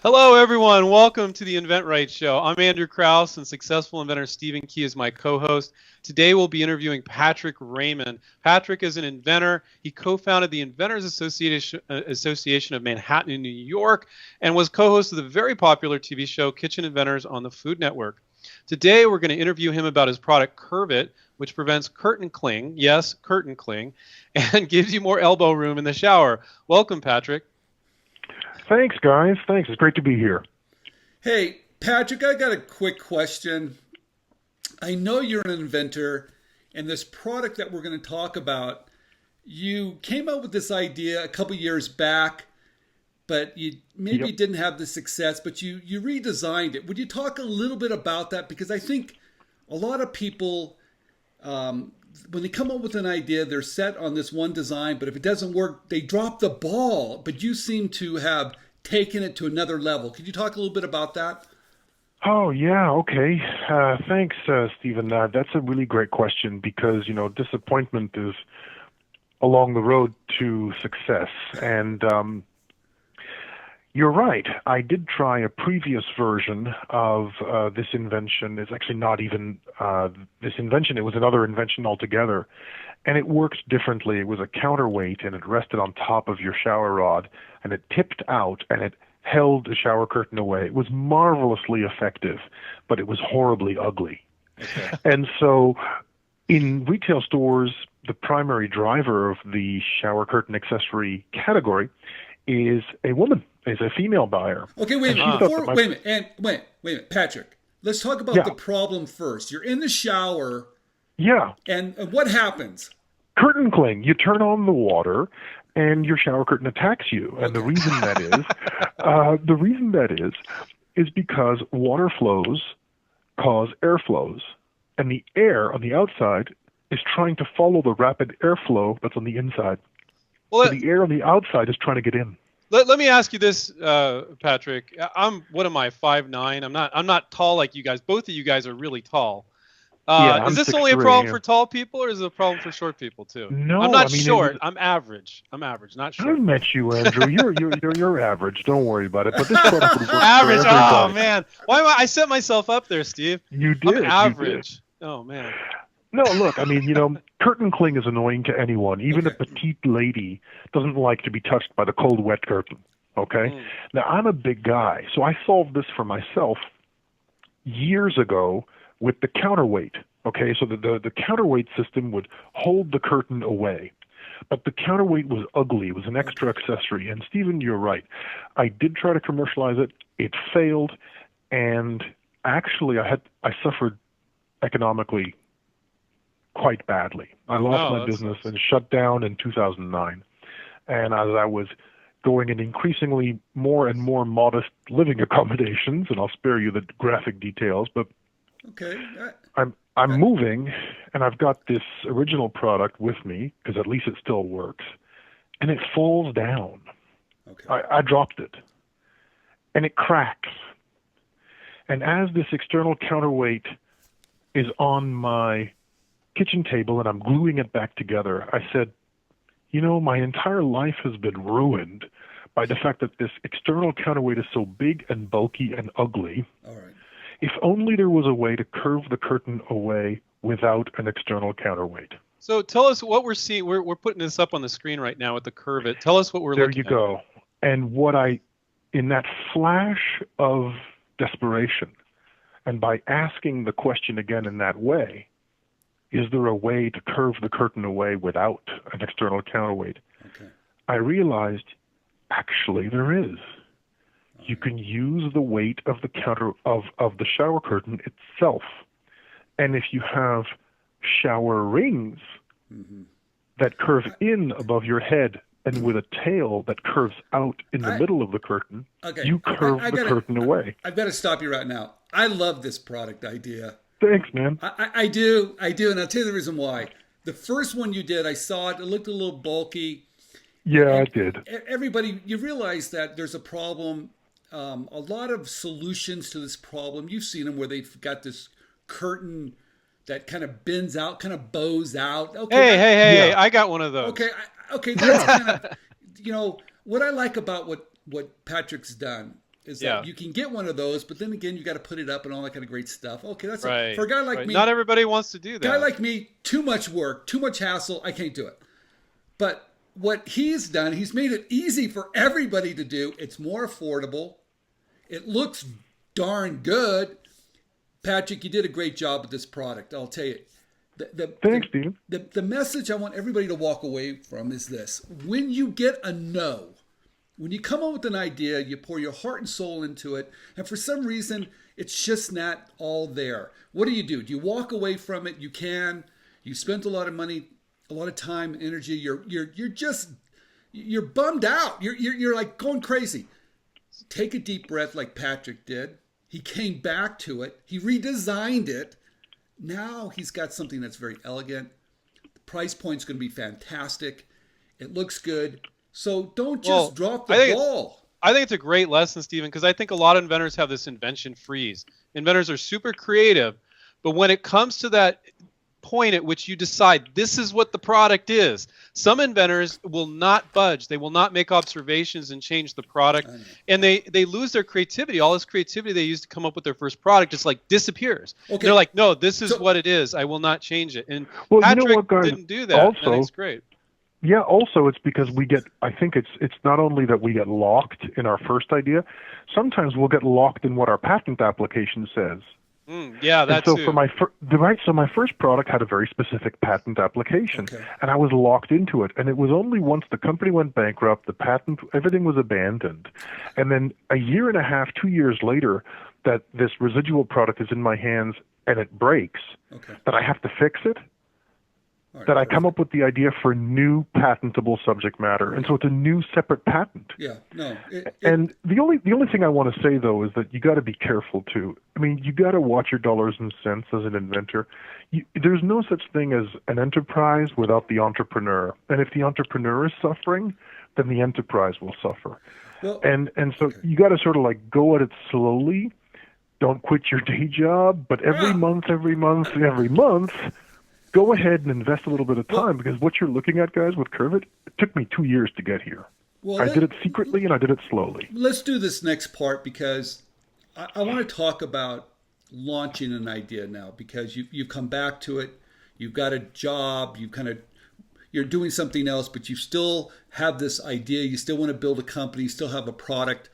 Hello, everyone. Welcome to the InventRight show. I'm Andrew Krauss, and successful inventor Stephen Key is my co-host. Today, we'll be interviewing Patrick Raymond. Patrick is an inventor. He co-founded the Inventors Association of Manhattan in New York and was co-host of the very popular TV show Kitchen Inventors on the Food Network. Today, we're going to interview him about his product, CurveIt, which prevents curtain cling, yes, curtain cling, and gives you more elbow room in the shower. Welcome, Patrick. Thanks, guys. Thanks. It's great to be here. Hey, Patrick, I got a quick question. I know you're an inventor, and this product that we're going to talk about, you came up with this idea a couple years back, but you maybe didn't have the success, but you redesigned it. Would you talk a little bit about that? Because I think a lot of people, when they come up with an idea, they're set on this one design, but if it doesn't work, they drop the ball. But you seem to have taken it to another level. Could you talk a little bit about that? Oh, yeah. Okay. Thanks, Stephen. That's a really great question because, disappointment is along the road to success. And you're right. I did try a previous version of this invention. It's actually not even this invention. It was another invention altogether. And it worked differently. It was a counterweight, and it rested on top of your shower rod, and it tipped out, and it held the shower curtain away. It was marvelously effective, but it was horribly ugly. Okay. And so in retail stores, the primary driver of the shower curtain accessory category is a woman, is a female buyer. Okay, wait a minute, Patrick. Let's talk about the problem first. You're in the shower. Yeah. And what happens? Curtain cling. You turn on the water, and your shower curtain attacks you. And the reason that is because water flows cause air flows, and the air on the outside is trying to follow the rapid airflow that's on the inside. Well, so the air on the outside is trying to get in. Let me ask you this, Patrick. What am I, 5'9"? I'm not tall like you guys. Both of you guys are really tall. Is this only a problem for tall people, or is it a problem for short people too? No, I'm not short. I'm average. Not short. I met you, Andrew. You're average. Don't worry about it. But this product would work average. For everybody. Oh man, why am I set myself up there, Steve? You did. I'm average. You did. Oh man. No, look. Curtain cling is annoying to anyone. Even a petite lady doesn't like to be touched by the cold, wet curtain. Okay. Now I'm a big guy, so I solved this for myself years ago with the counterweight. Okay, so the counterweight system would hold the curtain away. But the counterweight was ugly. It was an extra accessory. And Stephen, you're right. I did try to commercialize it. It failed. And actually, I suffered economically quite badly. I lost my business and shut down in 2009. And as I was going in increasingly more and more modest living accommodations, and I'll spare you the graphic details, but I'm moving, and I've got this original product with me, because at least it still works, and it falls down. Okay. I dropped it, and it cracks. And as this external counterweight is on my kitchen table and I'm gluing it back together, I said, my entire life has been ruined by the fact that this external counterweight is so big and bulky and ugly. All right. If only there was a way to curve the curtain away without an external counterweight. So tell us what we're seeing. We're putting this up on the screen right now with the CurveIt. Tell us what we're looking at. There you go. And in that flash of desperation, and by asking the question again in that way, is there a way to curve the curtain away without an external counterweight? Okay. I realized, actually, there is. You can use the weight of the shower curtain itself. And if you have shower rings that curve in above your head and with a tail that curves out in the middle of the curtain, you curve the curtain away. I've got to stop you right now. I love this product idea. Thanks, man. I do. And I'll tell you the reason why. The first one you did, I saw it. It looked a little bulky. Yeah, I did. Everybody, you realize that there's a problem. A lot of solutions to this problem. You've seen them where they've got this curtain that kind of bends out, kind of bows out. Okay, hey, I got one of those. Okay, that's kind of, what I like about what Patrick's done is that you can get one of those, but then again, you got to put it up and all that kind of great stuff. Okay, that's right. For a guy like me. Not everybody wants to do that. Guy like me, too much work, too much hassle. I can't do it. But what he's done, he's made it easy for everybody to do. It's more affordable. It looks darn good. Patrick, you did a great job with this product. I'll tell you. Thanks, Steve. The message I want everybody to walk away from is this. When you get a no, when you come up with an idea, you pour your heart and soul into it, and for some reason, it's just not all there. What do? Do you walk away from it? You spent a lot of money, a lot of time and energy. You're bummed out. You're like going crazy. Take a deep breath like Patrick did. He came back to it. He redesigned it. Now he's got something that's very elegant. The price point's going to be fantastic. It looks good. So don't just drop the ball. I think it's a great lesson, Stephen, because I think a lot of inventors have this invention freeze. Inventors are super creative, but when it comes to that point at which you decide this is what the product is, some inventors will not budge. They will not make observations and change the product, and they lose their creativity. All this creativity they used to come up with their first product just like disappears. Okay. They're like, no, this is what it is. I will not change it. And Patrick didn't do that. Also, I think it's great. Yeah, also it's because I think it's not only that we get locked in our first idea, sometimes we'll get locked in what our patent application says. Yeah, that's so for my first product had a very specific patent application, and I was locked into it. And it was only once the company went bankrupt, the patent, everything was abandoned, and then a year and a half, 2 years later, that this residual product is in my hands and it breaks, that I have to fix it. That I come up with the idea for new patentable subject matter, and so it's a new separate patent. Yeah, no. And the only thing I want to say though is that you got to be careful too. I mean, you got to watch your dollars and cents as an inventor. There's no such thing as an enterprise without the entrepreneur, and if the entrepreneur is suffering, then the enterprise will suffer. Well, and so you got to sort of like go at it slowly. Don't quit your day job, but every month. Go ahead and invest a little bit of time, because what you're looking at, guys, with CurveIt, it took me 2 years to get here. Well, I did it secretly and I did it slowly. Let's do this next part, because I want to talk about launching an idea now, because you've come back to it. You've got a job. You're doing something else, but you still have this idea. You still want to build a company. You still have a product.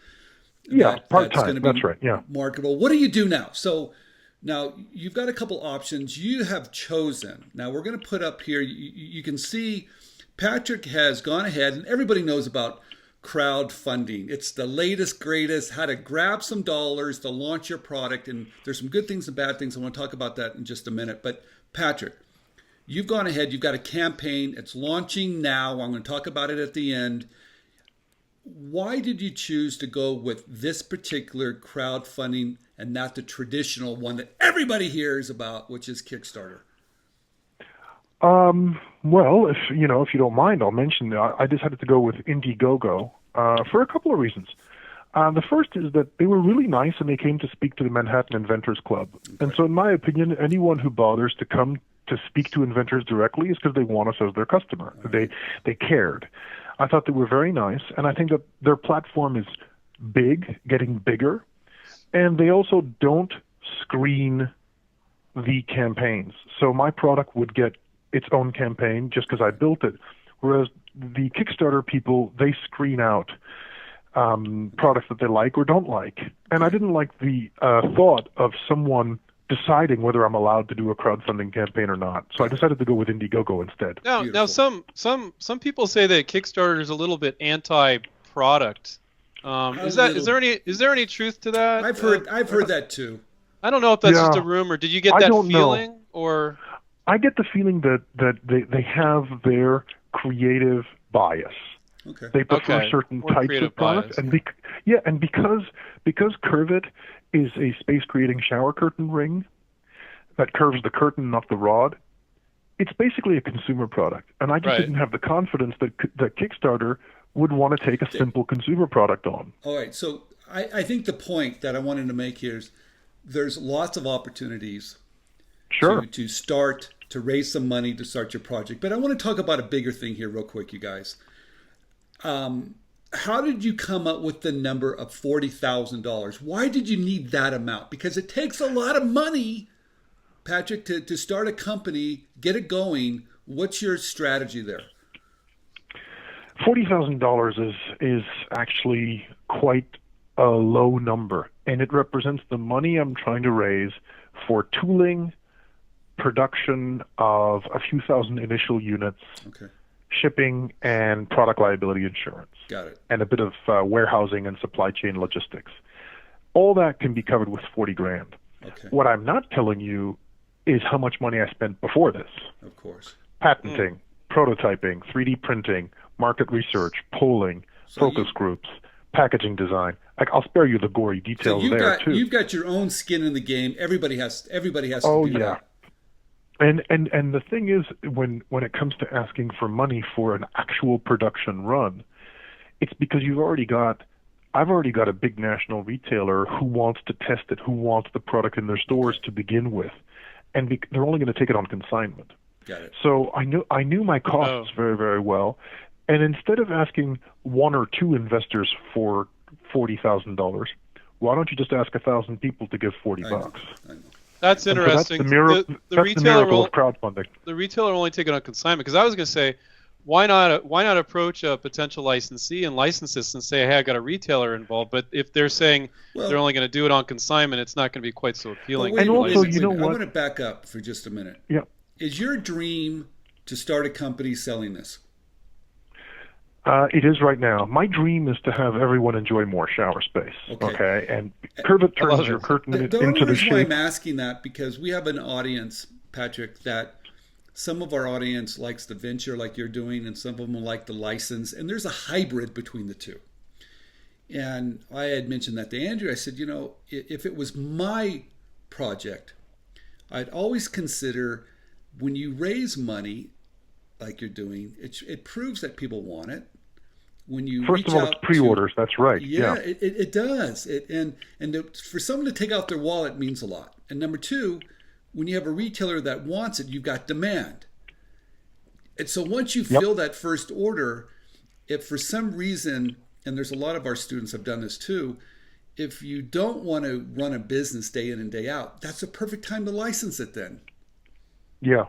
Yeah, part-time. That's right. Yeah. Marketable. What do you do now? So now, you've got a couple options you have chosen. Now, we're going to put up here, you can see Patrick has gone ahead, and everybody knows about crowdfunding. It's the latest, greatest, how to grab some dollars to launch your product. And there's some good things and bad things. I want to talk about that in just a minute. But Patrick, you've gone ahead. You've got a campaign. It's launching now. I'm going to talk about it at the end. Why did you choose to go with this particular crowdfunding and not the traditional one that everybody hears about, which is Kickstarter? Well, if you don't mind, I'll mention I decided to go with Indiegogo for a couple of reasons. The first is that they were really nice and they came to speak to the Manhattan Inventors Club. And so in my opinion, anyone who bothers to come to speak to inventors directly is because they want us as their customer. They cared. I thought they were very nice, and I think that their platform is big, getting bigger, and they also don't screen the campaigns. So my product would get its own campaign just because I built it, whereas the Kickstarter people, they screen out products that they like or don't like. And I didn't like the thought of someone deciding whether I'm allowed to do a crowdfunding campaign or not. So I decided to go with Indiegogo instead. Now some people say that Kickstarter is a little bit anti-product. Is there any truth to that? I've heard that too. I don't know if that's just a rumor. Did you get that feeling, or? I get the feeling that they have their creative bias. Okay. They prefer certain types of products, and because CurveIt is a space-creating shower curtain ring that curves the curtain, not the rod. It's basically a consumer product, and I just didn't have the confidence that Kickstarter would want to take a simple consumer product on. All right, so I think the point that I wanted to make here is there's lots of opportunities to start, to raise some money to start your project. But I want to talk about a bigger thing here real quick, you guys. how did you come up with the number of $40,000? Why did you need that amount? Because it takes a lot of money, Patrick, to start a company, get it going. What's your strategy there? $40,000 is actually quite a low number, and it represents the money I'm trying to raise for tooling, production of a few thousand initial units, Okay. shipping, and product liability insurance. Got it. And a bit of warehousing and supply chain logistics. All that can be covered with 40 grand. Okay. What I'm not telling you is how much money I spent before this. Of course. Patenting, prototyping, 3D printing, market research, polling, focus groups, packaging design. I'll spare you the gory details too. You've got your own skin in the game. Everybody has to Oh, do yeah. that. And the thing is, when it comes to asking for money for an actual production run, it's because I've already got a big national retailer who wants to test it, who wants the product in their stores to begin with, and they're only going to take it on consignment. Got it. So I knew my costs very, very well, and instead of asking one or two investors for $40,000, why don't you just ask 1,000 people to give $40 bucks? I know. That's interesting. So that's the miracle of crowdfunding. The retailer will only take it on consignment, because I was going to say, why not approach a potential licensee and license this and say, hey, I got a retailer involved. But if they're saying they're only going to do it on consignment, it's not going to be quite so appealing. And also, you know what? I want to back up for just a minute. Yeah. Is your dream to start a company selling this? It is right now. My dream is to have everyone enjoy more shower space. Okay? And CurveIt turns your curtain into the shape. Why I'm asking that, because we have an audience, Patrick, that some of our audience likes the venture like you're doing, and some of them like the license, and there's a hybrid between the two. And I had mentioned that to Andrew. I said, if it was my project, I'd always consider, when you raise money like you're doing, it proves that people want it. When you First of all, it's pre-orders. That's right. Yeah. It does. For someone to take out their wallet means a lot. And number two, when you have a retailer that wants it, you've got demand. And so once you fill that first order, if for some reason, and there's a lot of our students have done this too, if you don't want to run a business day in and day out, that's a perfect time to license it then. Yeah.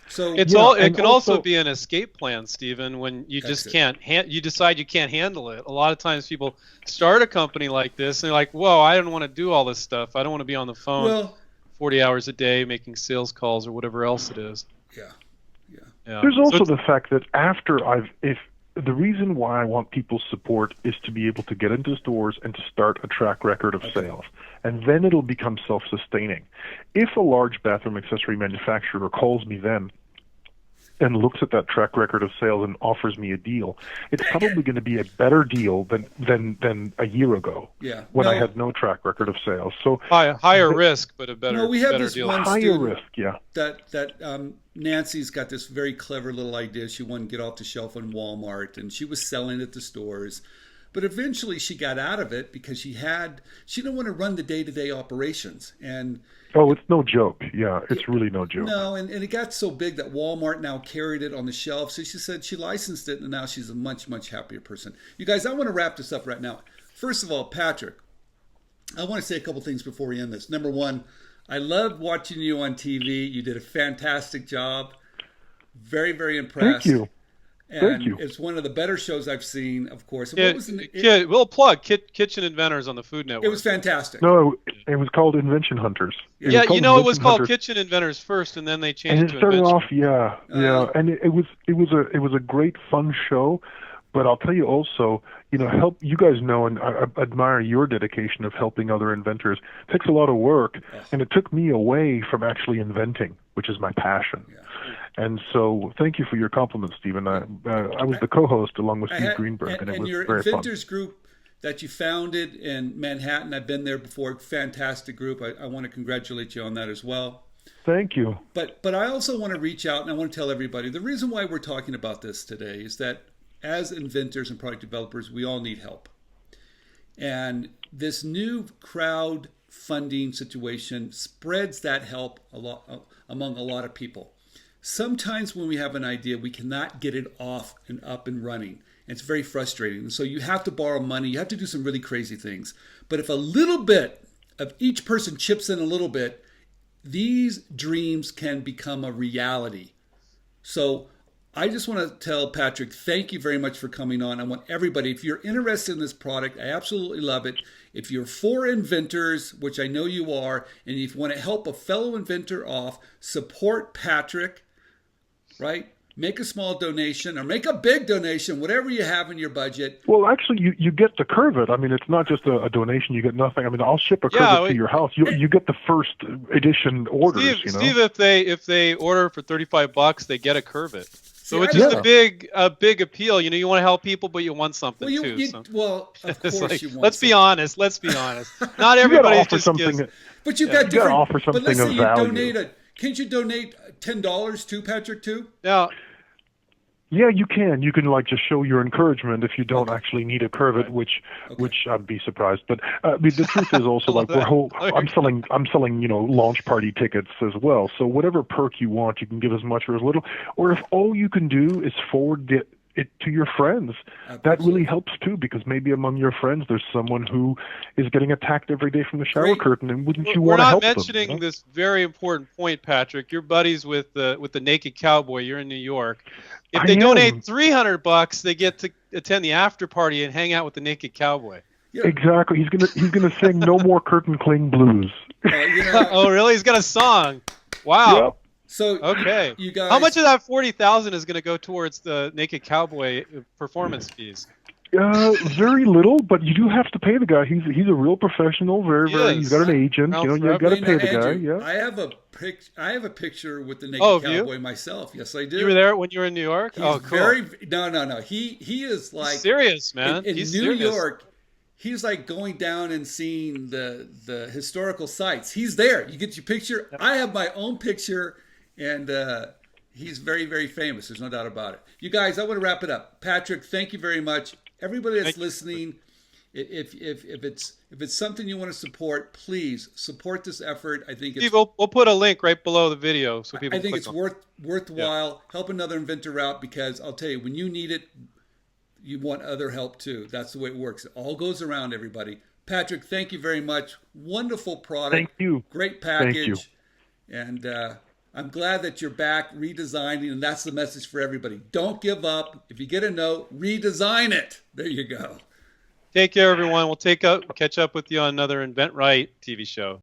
So it can also be an escape plan, Stephen, when you just can't you decide you can't handle it. A lot of times people start a company like this and they're like, whoa, I don't want to do all this stuff. I don't want to be on the phone 40 hours a day making sales calls or whatever else it is. Yeah. There's also the fact that the reason why I want people's support is to be able to get into stores and to start a track record of sales. And then it'll become self-sustaining. If a large bathroom accessory manufacturer calls me then and looks at that track record of sales and offers me a deal, it's probably going to be a better deal than a year ago when I had no track record of sales. So higher risk, but a better, we have better this deal. one higher risk, that Nancy's got this very clever little idea. She wanted to get off the shelf in Walmart, and she was selling at the stores. But eventually she got out of it because she didn't want to run the day-to-day operations. And it's no joke. Yeah, it's really no joke. No, and it got so big that Walmart now carried it on the shelf. So she said she licensed it, and now she's a much, much happier person. You guys, I want to wrap this up right now. First of all, Patrick, I want to say a couple things before we end this. Number one, I loved watching you on TV. You did a fantastic job. Very, very impressed. Thank you. And it's one of the better shows I've seen, of course. We'll plug Kitchen Inventors on the Food Network. It was fantastic. No, it was called Invention Hunters. It was called Kitchen Inventors first, and then they changed it to started Invention. off, and it was a great fun show. But I'll tell you also, help you guys know, and I admire your dedication of helping other inventors. It takes a lot of work, and it took me away from actually inventing, which is my passion. Yeah. And so, thank you for your compliments, Stephen. I was the co-host along with Steve Greenberg, and it was very fun. And your Inventors group that you founded in Manhattan, I've been there before. Fantastic group. I want to congratulate you on that as well. Thank you. But I also want to reach out, and I want to tell everybody, the reason why we're talking about this today is that as inventors and product developers, we all need help. And this new crowdfunding situation spreads that help a lot among a lot of people. Sometimes when we have an idea, we cannot get it off and up and running. and it's very frustrating. And so you have to borrow money. You have to do some really crazy things. But if a little bit of each person chips in a little bit, these dreams can become a reality. So I just want to tell Patrick, thank you very much for coming on. I want everybody, if you're interested in this product, I absolutely love it. If you're for inventors, which I know you are, and if you want to help a fellow inventor off, support Patrick, right? Make a small donation or make a big donation, whatever you have in your budget. Well, actually, you get to CurveIt. I mean, it's not just a donation. You get nothing. I mean, I'll ship a CurveIt to your house. You get the first edition orders. Steve, if they order for $35, they get a CurveIt. So which is a big appeal. You know, you want to help people, but you want something too. Well, of course like, you want. Let's be honest. Not everybody just gives. But you've got different. Offer something but let's say of you value. Can't you donate $10 to Patrick too? Yeah, you can. You can like just show your encouragement if you don't actually need a CurveIt, which I'd be surprised. But I mean, the truth is also like I'm selling launch party tickets as well. So whatever perk you want, you can give as much or as little. Or if all you can do is forward it to your friends, that really helps too, because maybe among your friends there's someone who is getting attacked every day from the shower curtain, and wouldn't you want to help them? We're not mentioning this very important point, Patrick. You're buddies with the Naked Cowboy. You're in New York. If they donate $300, they get to attend the after party and hang out with the Naked Cowboy. Yeah. Exactly. He's gonna sing "No More Curtain Cling Blues." Oh, really? He's got a song. Wow. Yep. So okay, you guys, how much of that $40,000 is going to go towards the Naked Cowboy performance fees? Very little, but you do have to pay the guy. He's a real professional. He's got an agent. You got to pay the guy. Yeah. I have a picture with the Naked Cowboy myself. Yes, I do. You were there when you were in New York? Cool. No. He is like he's serious, man. In New York. He's like going down and seeing the historical sites. He's there. You get your picture. I have my own picture. And he's very, very famous. There's no doubt about it. You guys, I want to wrap it up. Patrick, thank you very much. Everybody that's listening, if it's something you want to support, please support this effort. I think Steve, we'll put a link right below the video so people. I think it's worthwhile. Yeah. Help another inventor out, because I'll tell you, when you need it, you want other help too. That's the way it works. It all goes around, everybody. Patrick, thank you very much. Wonderful product. Thank you. Great package. Thank you. And I'm glad that you're back redesigning, and that's the message for everybody. Don't give up. If you get a note, redesign it. There you go. Take care, everyone. We'll catch up with you on another InventRight TV show.